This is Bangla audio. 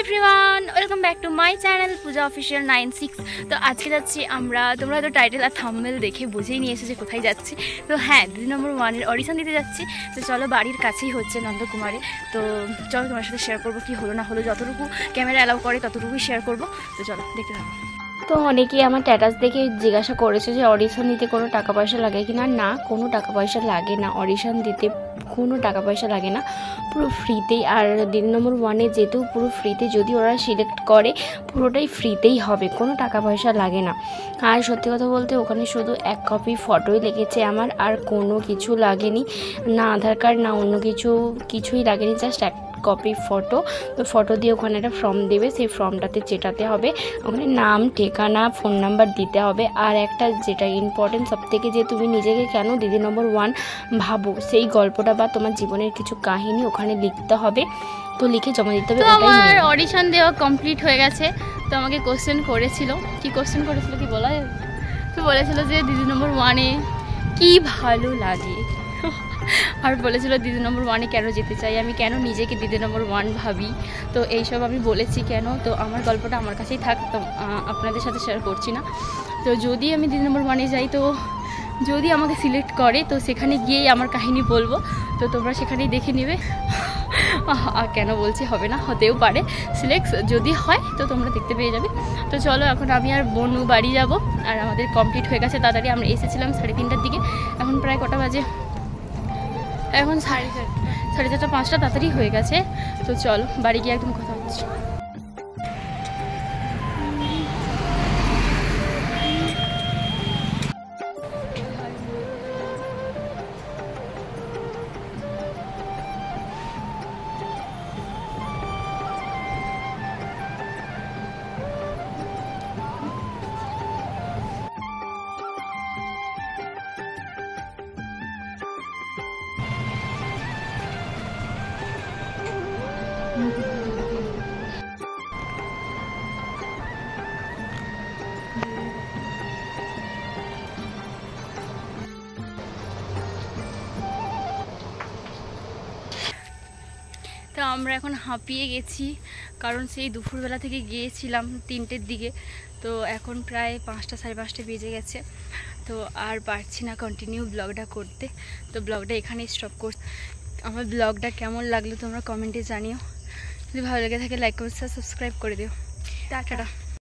Everyone welcome back to my channel Puja official 96। तो आज के जाচ্ছি আমরা তোমরা তো টাইটেল আর থাম্বনেল দেখে বুঝেই নিয়ে এসেছো যে কোথায় যাচ্ছি। তো হ্যাঁ, 2 নম্বর 1 এর অডিশন দিতে যাচ্ছি। তো চলো, বাড়ির কাছেই হচ্ছে নন্দকুমারে। তো চলো তোমার সাথে শেয়ার করবো কি হলো না হলো, যতটুকু ক্যামেরা অ্যালাউ করে ততটুকুই শেয়ার করবো। তো চলো দেখতে থাকো। তো অনেকেই আমার স্ট্যাটাস দেখে জিজ্ঞাসা করেছে যে অডিশন দিতে কোনো টাকা পয়সা লাগে কি না। না, কোনো টাকা পয়সা লাগে না। অডিশন দিতে কোনো টাকা পয়সা লাগে না, পুরো ফ্রিতেই। আর 2 নম্বর 1 যেহেতু পুরো ফ্রিতে, যদি ওরা সিলেক্ট করে পুরোটাই ফ্রিতেই হবে, কোনো টাকা পয়সা লাগে না। আর সত্যি কথা বলতে ওখানে শুধু 1 কপি ফটোই লেগেছে আমার, আর কোনো কিছু লাগেনি, না আধার কার্ড না অন্য কিছুই লাগেনি, জাস্ট 1 কপি ফটো। তো ফটো দিয়ে ওখানে একটা ফর্ম দেবে, সেই ফর্মটাতে চেটাতে হবে, ওখানে নাম, ঠিকানা, ফোন নাম্বার দিতে হবে। আর একটা যেটা ইম্পর্টেন্ট সবথেকে, যে তুমি নিজেকে কেন 2 নম্বর 1 ভাবো, সেই গল্পটা বা তোমার জীবনের কিছু কাহিনী ওখানে লিখতে হবে। তো লিখে জমা দিতে হবে। আমার অডিশন দেওয়া কমপ্লিট হয়ে গেছে। তো আমাকে কোশ্চেন করেছিল, কি বলা যায়, তো বলেছিল যে 2 নম্বর 1 কি ভালো লাগে, আর বলেছিল 2 নম্বর 1 কেন যেতে চাই, আমি কেন নিজেকে 2 নম্বর 1 ভাবি। তো এইসব আমি বলেছি কেন। তো আমার গল্পটা আমার কাছেই থাক, তো আপনাদের সাথে শেয়ার করছি না। তো যদি আমি 2 নম্বর 1 যাই, তো যদি আমাকে সিলেক্ট করে, তো সেখানে গিয়েই আমার কাহিনী বলবো। তো তোমরা সেখানেই দেখে নেবে। কেন বলছি, হবে না, হতেও পারে। সিলেক্ট যদি হয় তো তোমরা দেখতে পেয়ে যাবে। তো চলো, এখন আমি আর বোনু বাড়ি যাব। আর আমাদের কমপ্লিট হয়ে গেছে তাড়াতাড়ি। আমরা এসেছিলাম 3:30টার দিকে, এখন প্রায় কটা বাজে, এখন 4:30 5টা, তাড়াতাড়ি হয়ে গেছে। তো চলো বাড়ি গিয়ে একদম কথা হচ্ছে। তো আমরা এখন হাঁপিয়ে গেছি, কারণ সেই দুপুরবেলা থেকে গিয়েছিলাম 3টের দিকে। তো এখন প্রায় 5টা 5:30 বেজে গেছে। তো আর পারছি না কন্টিনিউ ব্লগটা করতে। তো ব্লগটা এখানেই স্টপ করছি। আমার ব্লগটা কেমন লাগলো তোমরা কমেন্টে জানিও। যদি ভালো লেগে থাকে লাইক, কমেন্ট, সাবস্ক্রাইব করে দিও। টাটা।